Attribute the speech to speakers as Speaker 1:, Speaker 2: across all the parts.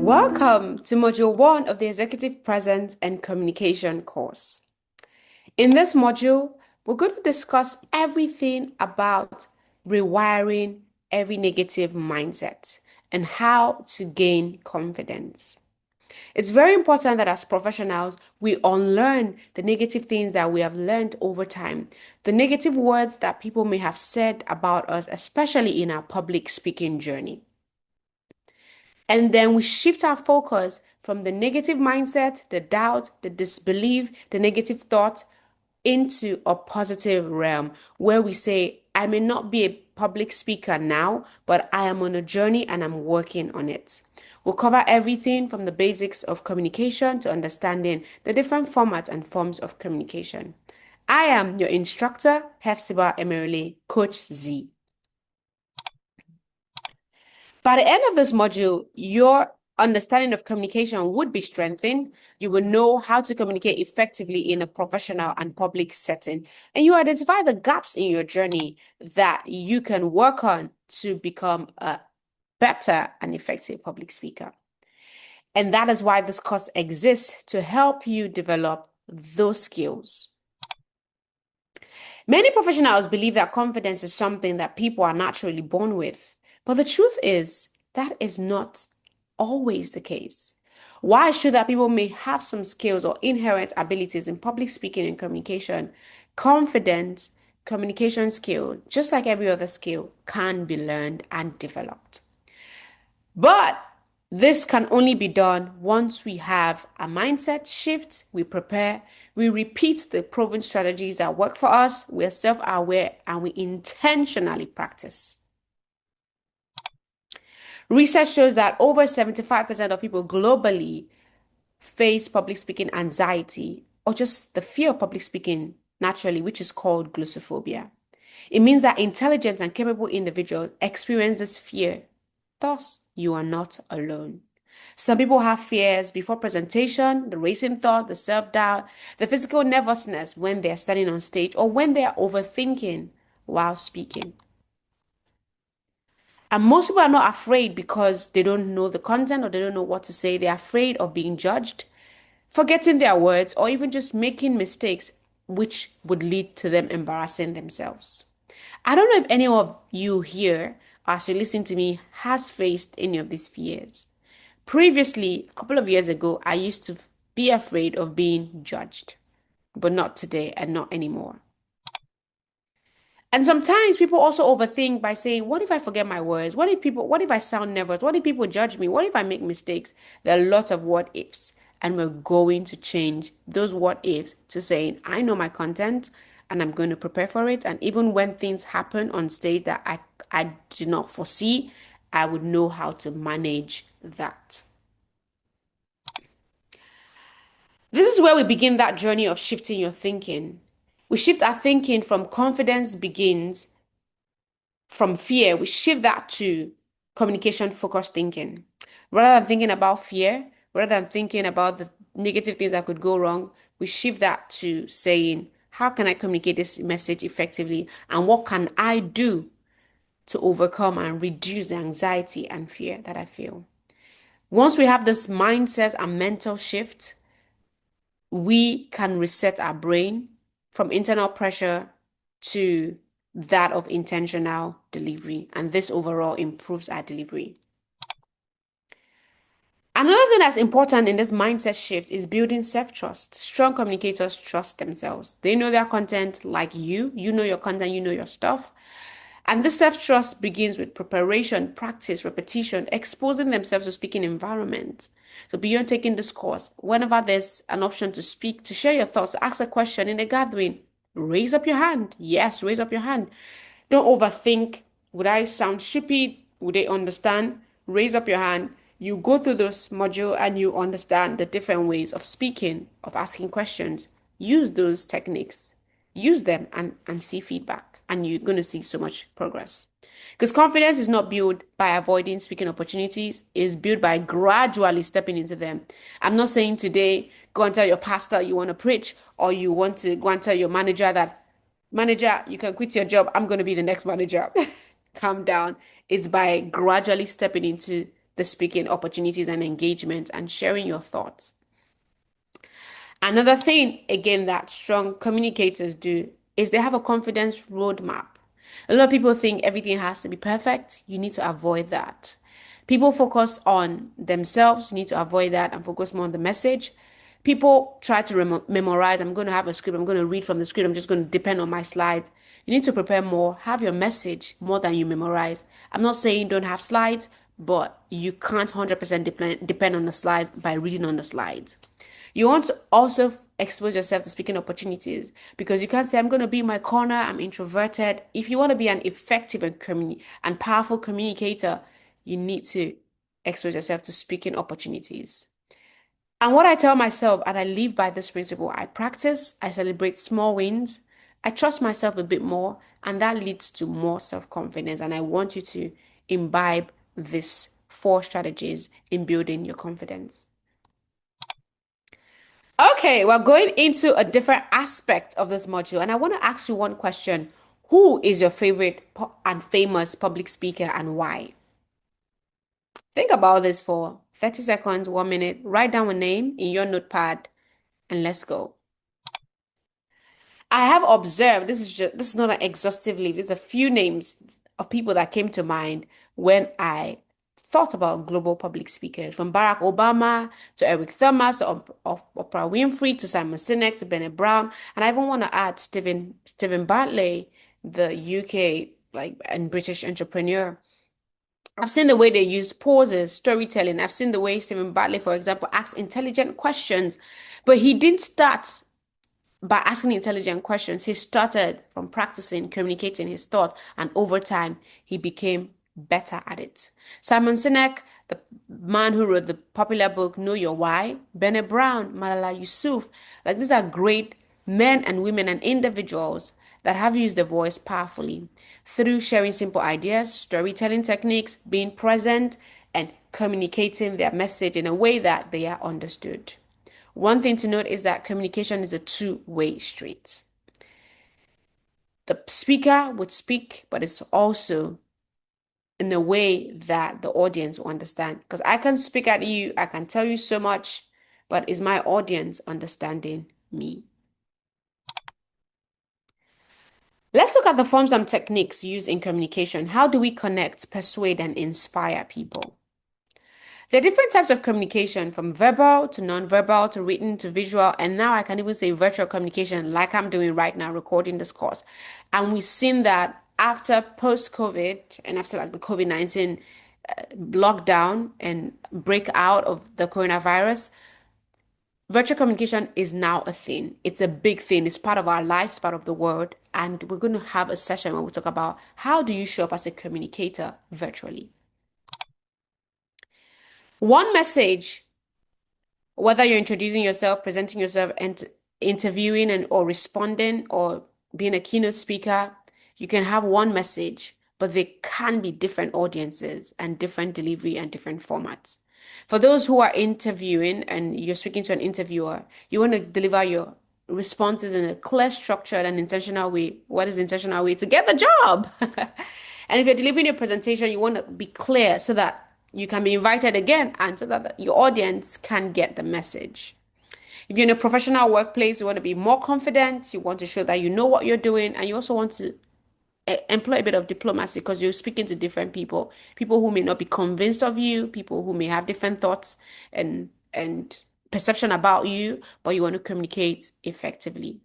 Speaker 1: Welcome to Module 1 of the Executive Presence and Communication course. In this module, we're going to discuss everything about rewiring every negative mindset and how to gain confidence. It's very important that as professionals, we unlearn the negative things that we have learned over time, the negative words that people may have said about us, especially in our public speaking journey. And then we shift our focus from the negative mindset, the doubt, the disbelief, the negative thought into a positive realm where we say, I may not be a public speaker now, but I am on a journey and I'm working on it. We'll cover everything from the basics of communication to understanding the different formats and forms of communication. I am your instructor, Hefzibah Emerili, Coach Z. By the end of this module, your understanding of communication would be strengthened. You will know how to communicate effectively in a professional and public setting, and you identify the gaps in your journey that you can work on to become a better and effective public speaker. And that is why this course exists, to help you develop those skills. Many professionals believe that confidence is something that people are naturally born with. But the truth is, that is not always the case. Why should that people may have some skills or inherent abilities in public speaking and communication, confidence, communication skill, just like every other skill, can be learned and developed. But this can only be done once we have a mindset shift, we prepare, we repeat the proven strategies that work for us, we're self-aware, and we intentionally practice. Research shows that over 75% of people globally face public speaking anxiety or just the fear of public speaking naturally, which is called glossophobia. It means that intelligent and capable individuals experience this fear. Thus, you are not alone. Some people have fears before presentation, the racing thought, the self-doubt, the physical nervousness when they're standing on stage or when they're overthinking while speaking. And most people are not afraid because they don't know the content or they don't know what to say. They're afraid of being judged, forgetting their words, or even just making mistakes, which would lead to them embarrassing themselves. I don't know if any of you here, as you listen to me, has faced any of these fears. Previously, a couple of years ago, I used to be afraid of being judged, but not today and not anymore. And sometimes people also overthink by saying, what if I forget my words? What if I sound nervous? What if people judge me? What if I make mistakes? There are lots of what ifs. And we're going to change those what ifs to saying, I know my content and I'm going to prepare for it. And even when things happen on stage that I did not foresee, I would know how to manage that. This is where we begin that journey of shifting your thinking. We shift our thinking from confidence begins from fear, we shift that to communication focused thinking. Rather than thinking about fear, rather than thinking about the negative things that could go wrong, we shift that to saying, how can I communicate this message effectively? And what can I do to overcome and reduce the anxiety and fear that I feel? Once we have this mindset and mental shift, we can reset our brain from internal pressure to that of intentional delivery. And this overall improves our delivery. Another thing that's important in this mindset shift is building self-trust. Strong communicators trust themselves. They know their content like you. You know your content, you know your stuff. And this self-trust begins with preparation, practice, repetition, exposing themselves to speaking environment. So beyond taking this course, whenever there's an option to speak, to share your thoughts, ask a question in a gathering, raise up your hand. Yes, raise up your hand. Don't overthink. Would I sound stupid? Would they understand? Raise up your hand. You go through this module and you understand the different ways of speaking, of asking questions. Use those techniques. Use them and see feedback. And you're going to see so much progress. Because confidence is not built by avoiding speaking opportunities. It's built by gradually stepping into them. I'm not saying today, go and tell your pastor you want to preach, or you want to go and tell your manager that, manager, you can quit your job. I'm going to be the next manager. Calm down. It's by gradually stepping into the speaking opportunities and engagement and sharing your thoughts. Another thing, again, that strong communicators do is they have a confidence roadmap. A lot of people think everything has to be perfect. You need to avoid that. People focus on themselves. You need to avoid that and focus more on the message. People try to memorize. I'm going to have a script. I'm going to read from the script. I'm just going to depend on my slides. You need to prepare more. Have your message more than you memorize. I'm not saying don't have slides, but you can't 100% depend on the slides by reading on the slides. You want to also expose yourself to speaking opportunities because you can't say, I'm going to be in my corner, I'm introverted. If you want to be an effective and powerful communicator, you need to expose yourself to speaking opportunities. And what I tell myself, and I live by this principle, I practice, I celebrate small wins, I trust myself a bit more, and that leads to more self-confidence. And I want you to imbibe these four strategies in building your confidence. Okay, we're going into a different aspect of this module, and I want to ask you one question. Who is your favorite and famous public speaker and why? Think about this for 30 seconds, 1 minute. Write down a name in your notepad and let's go. I have observed, this is not an exhaustive list. There's a few names of people that came to mind when I thought about global public speakers, from Barack Obama to Eric Thomas to Oprah Winfrey to Simon Sinek to Bennett Brown, and I even want to add Stephen Bartlett, the UK and British entrepreneur. I've seen the way they use pauses, storytelling. I've seen the way Stephen Bartlett, for example, asks intelligent questions, but he didn't start by asking intelligent questions. He started from practicing communicating his thought, and over time, he became better at it. Simon Sinek, the man who wrote the popular book Know Your Why, Bennett Brown, Malala Yousafzai, these are great men and women and individuals that have used their voice powerfully through sharing simple ideas, storytelling techniques, being present, and communicating their message in a way that they are understood. One thing to note is that communication is a two-way street. The speaker would speak, but it's also in a way that the audience will understand. Because I can speak at you, I can tell you so much, but is my audience understanding me? Let's look at the forms and techniques used in communication. How do we connect, persuade, and inspire people? There are different types of communication, from verbal to non-verbal to written to visual, and now I can even say virtual communication like I'm doing right now, recording this course. And we've seen that after post-COVID and after the COVID-19 lockdown and breakout of the coronavirus, virtual communication is now a thing. It's a big thing. It's part of our lives, it's part of the world. And we're going to have a session where we talk about how do you show up as a communicator virtually. One message, whether you're introducing yourself, presenting yourself, and interviewing or responding or being a keynote speaker, you can have one message, but there can be different audiences and different delivery and different formats. For those who are interviewing and you're speaking to an interviewer, you want to deliver your responses in a clear, structured, and intentional way. What is intentional way? To get the job. And if you're delivering your presentation, you want to be clear so that you can be invited again and so that your audience can get the message. If you're in a professional workplace, you want to be more confident, you want to show that you know what you're doing, and you also want to employ a bit of diplomacy because you're speaking to different people, people who may not be convinced of you, people who may have different thoughts and perception about you, but you want to communicate effectively.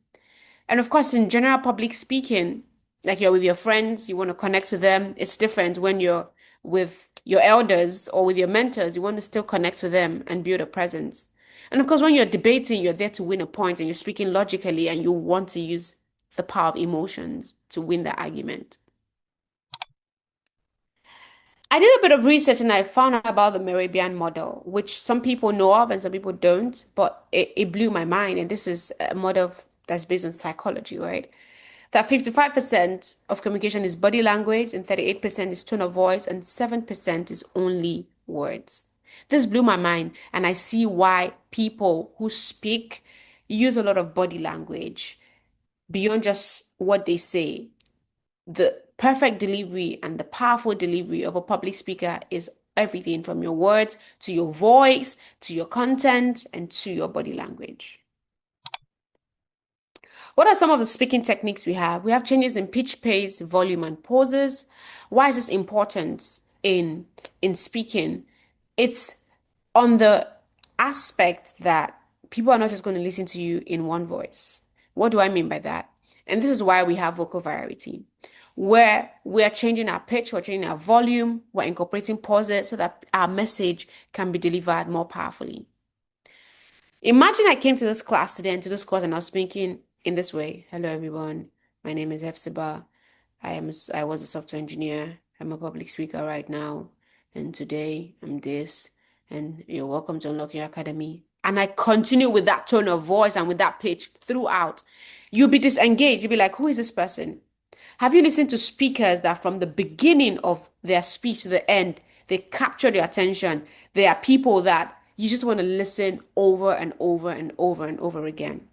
Speaker 1: And of course, in general public speaking, like you're with your friends, you want to connect with them. It's different when you're with your elders or with your mentors. You want to still connect with them and build a presence. And of course, when you're debating, you're there to win a point and you're speaking logically and you want to use the power of emotions to win the argument. I did a bit of research and I found out about the Mehrabian model, which some people know of and some people don't, but it blew my mind. And this is a model that's based on psychology, right? That 55% of communication is body language and 38% is tone of voice and 7% is only words. This blew my mind, and I see why people who speak use a lot of body language beyond just what they say. The perfect delivery and the powerful delivery of a public speaker is Everything from your words to your voice to your content and to your body language. What are some of the speaking techniques we have? We have changes in pitch, pace, volume, and pauses. Why is this important in speaking? It's on the aspect that people are not just going to listen to you in one voice. What do I mean by that? And this is why we have vocal variety, where we are changing our pitch, we're changing our volume, we're incorporating pauses so that our message can be delivered more powerfully. Imagine I came to this class today and to this course and I was speaking in this way. Hello, everyone. My name is Hefzibah. I was a software engineer. I'm a public speaker right now. And today I'm this. And you're welcome to Unlock Your Academy. And I continue with that tone of voice and with that pitch throughout. You'll be disengaged. You'll be like, who is this person? Have you listened to speakers that from the beginning of their speech to the end, they capture your attention? They are people that you just want to listen over and over and over and over again.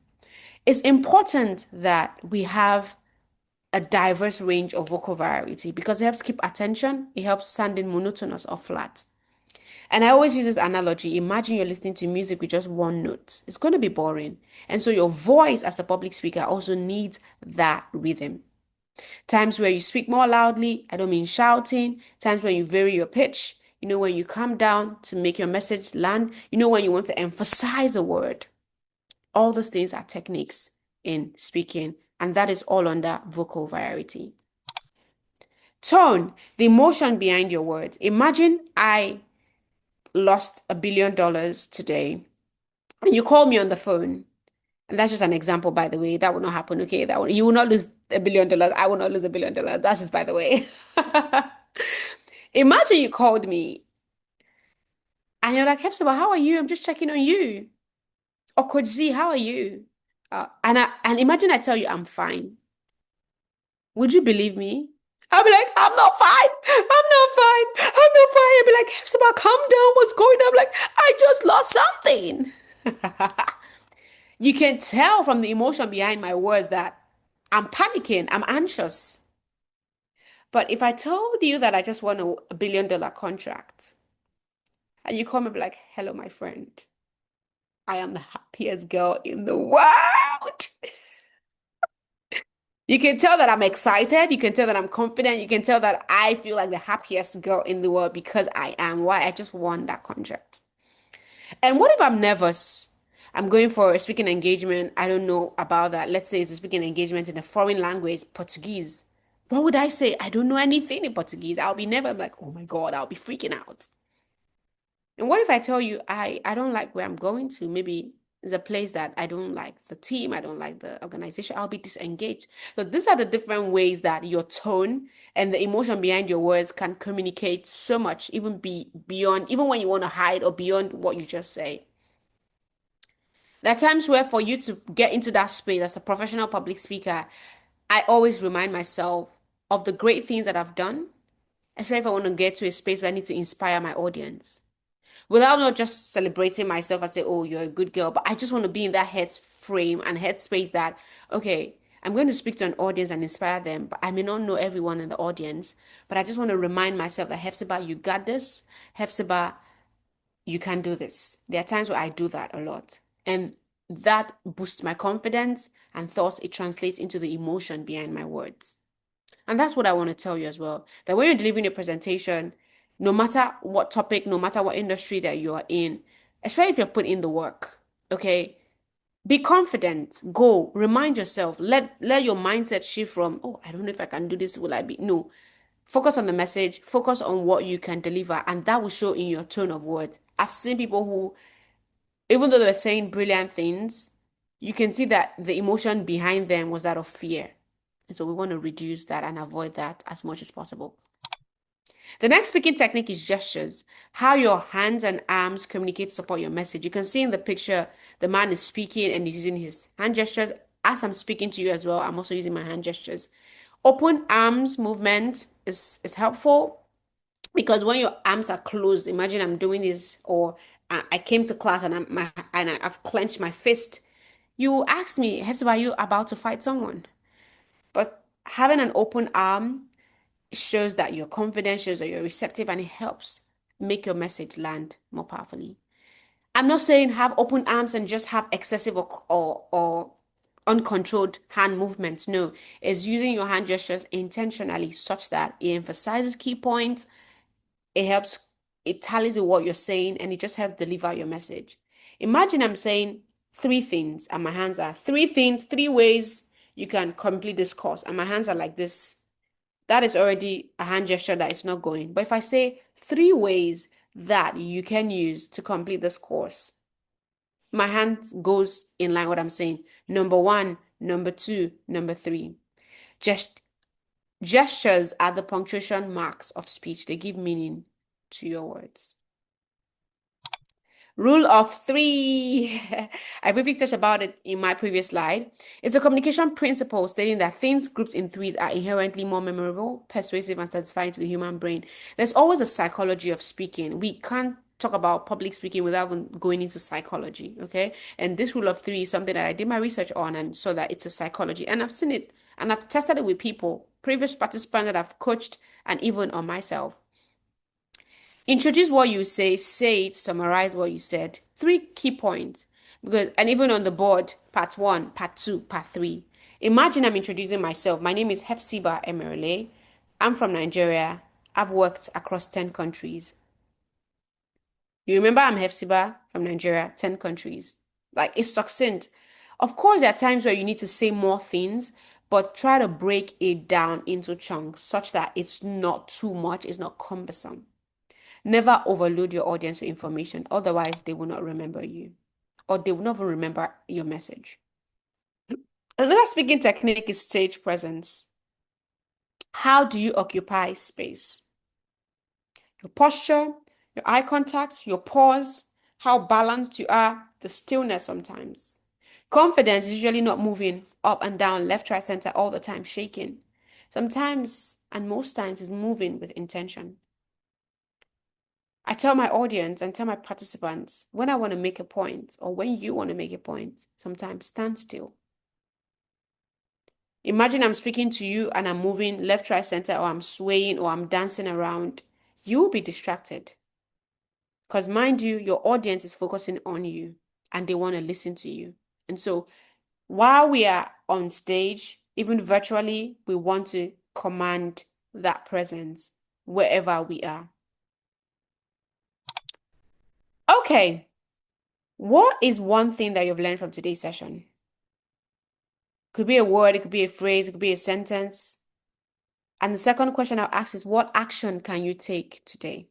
Speaker 1: It's important that we have a diverse range of vocal variety because it helps keep attention, it helps sounding monotonous or flat. And I always use this analogy. Imagine you're listening to music with just one note. It's going to be boring. And so your voice as a public speaker also needs that rhythm. Times where you speak more loudly, I don't mean shouting. Times when you vary your pitch, when you come down to make your message land, when you want to emphasize a word. All those things are techniques in speaking, and that is all under vocal variety. Tone, the emotion behind your words. Imagine I lost $1 billion today, and you call me on the phone. And that's just an example, by the way. That will not happen, okay? You will not lose $1 billion. I will not lose $1 billion. That's just by the way. Imagine you called me and you're like, Hefzibah, how are you? I'm just checking on you. Or Coach Z, how are you? And imagine I tell you I'm fine. Would you believe me? I'll be like, I'm not fine. I'm not fine. I'm not fine. I'll be like, Hefzibah, calm down. What's going on? I'm like, I just lost something. You can tell from the emotion behind my words that I'm panicking, I'm anxious. But if I told you that I just won a $1 billion contract, and you call me be like, hello, my friend, I am the happiest girl in the world. You can tell that I'm excited. You can tell that I'm confident. You can tell that I feel like the happiest girl in the world because I am. Why? I just won that contract. And what if I'm nervous? I'm going for a speaking engagement. I don't know about that. Let's say it's a speaking engagement in a foreign language, Portuguese. What would I say? I don't know anything in Portuguese. I'll be never I'm like, oh my God, I'll be freaking out. And what if I tell you I don't like where I'm going to? Maybe it's a place that I don't like the team, I don't like the organization. I'll be disengaged. So these are the different ways that your tone and the emotion behind your words can communicate so much, even beyond, even when you want to hide or beyond what you just say. There are times where for you to get into that space as a professional public speaker, I always remind myself of the great things that I've done, especially if I want to get to a space where I need to inspire my audience. Without not just celebrating myself and say, oh, you're a good girl, but I just want to be in that head frame and head space that, okay, I'm going to speak to an audience and inspire them, but I may not know everyone in the audience, but I just want to remind myself that Hefzibah, you got this. Hefzibah, you can do this. There are times where I do that a lot. And that boosts my confidence and thus it translates into the emotion behind my words. And that's what I want to tell you as well. That when you're delivering a presentation, no matter what topic, no matter what industry that you are in, especially if you've put in the work, okay, be confident. Go, remind yourself. Let your mindset shift from, oh, I don't know if I can do this. Will I be? No. Focus on the message, focus on what you can deliver, and that will show in your tone of words. I've seen people who, even though they were saying brilliant things, you can see that the emotion behind them was that of fear. And so we want to reduce that and avoid that as much as possible. The next speaking technique is gestures. How your hands and arms communicate to support your message. You can see in the picture, the man is speaking and he's using his hand gestures. As I'm speaking to you as well, I'm also using my hand gestures. Open arms movement is helpful because when your arms are closed, imagine I'm doing this or I came to class and I've clenched my fist. You ask me, Hester, are you about to fight someone? But having an open arm shows that you're confident, shows that you're receptive, and it helps make your message land more powerfully. I'm not saying have open arms and just have excessive or uncontrolled hand movements. No, it's using your hand gestures intentionally such that it emphasizes key points, it helps, it tallies with what you're saying, and it just helps deliver your message. Imagine I'm saying three things, and my hands are three things, three ways you can complete this course, and my hands are like this. That is already a hand gesture that is not going. But if I say three ways that you can use to complete this course, my hand goes in line with what I'm saying. Number one, number two, number three. Just gestures are the punctuation marks of speech. They give meaning to your words. Rule of three. I briefly touched about it in my previous slide. It's a communication principle stating that things grouped in threes are inherently more memorable, persuasive, and satisfying to the human brain. There's always a psychology of speaking. We can't talk about public speaking without even going into psychology, okay? And this rule of three is something that I did my research on and saw that it's a psychology. And I've seen it and I've tested it with people, previous participants that I've coached, and even on myself. Introduce what you say it, summarize what you said. Three key points. Because and even on the board, part one, part two, part three. Imagine I'm introducing myself. My name is Hefsiba Emerle. I'm from Nigeria. I've worked across 10 countries. You remember I'm Hefsiba from Nigeria, 10 countries. Like it's succinct. Of course, there are times where you need to say more things, but try to break it down into chunks such that it's not too much, it's not cumbersome. Never overload your audience with information, otherwise, they will not remember you or they will not even remember your message. Another speaking technique is stage presence. How do you occupy space? Your posture, your eye contact, your pause, how balanced you are, the stillness sometimes. Confidence is usually not moving up and down, left, right, center all the time, shaking. Sometimes, and most times, is moving with intention. I tell my audience and tell my participants when I want to make a point or when you want to make a point, sometimes stand still. Imagine I'm speaking to you and I'm moving left, right, center, or I'm swaying or I'm dancing around. You will be distracted. Because mind you, your audience is focusing on you and they want to listen to you. And so while we are on stage, even virtually, we want to command that presence wherever we are. Okay. What is one thing that you've learned from today's session? Could be a word, it could be a phrase, it could be a sentence. And the second question I'll ask is, what action can you take today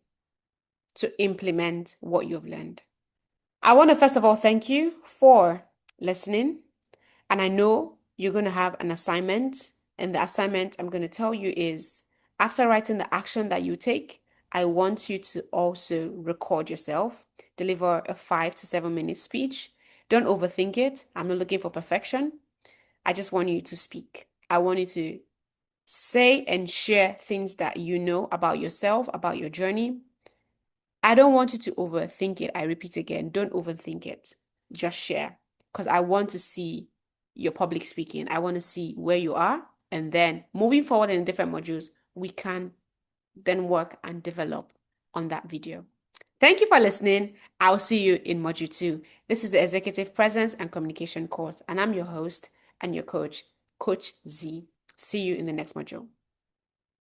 Speaker 1: to implement what you've learned? I want to first of all thank you for listening. And I know you're going to have an assignment. And the assignment I'm going to tell you is, after writing the action that you take, I want you to also record yourself, deliver a 5 to 7 minute speech. Don't overthink it. I'm not looking for perfection. I just want you to speak. I want you to say and share things that you know about yourself, about your journey. I don't want you to overthink it. I repeat again, don't overthink it. Just share because I want to see your public speaking. I want to see where you are. And then moving forward in different modules, we can then work and develop on that video. Thank you for listening. I'll see you in module 2. This is the Executive Presence and Communication course, and I'm your host and your coach, Coach Z. See you in the next module.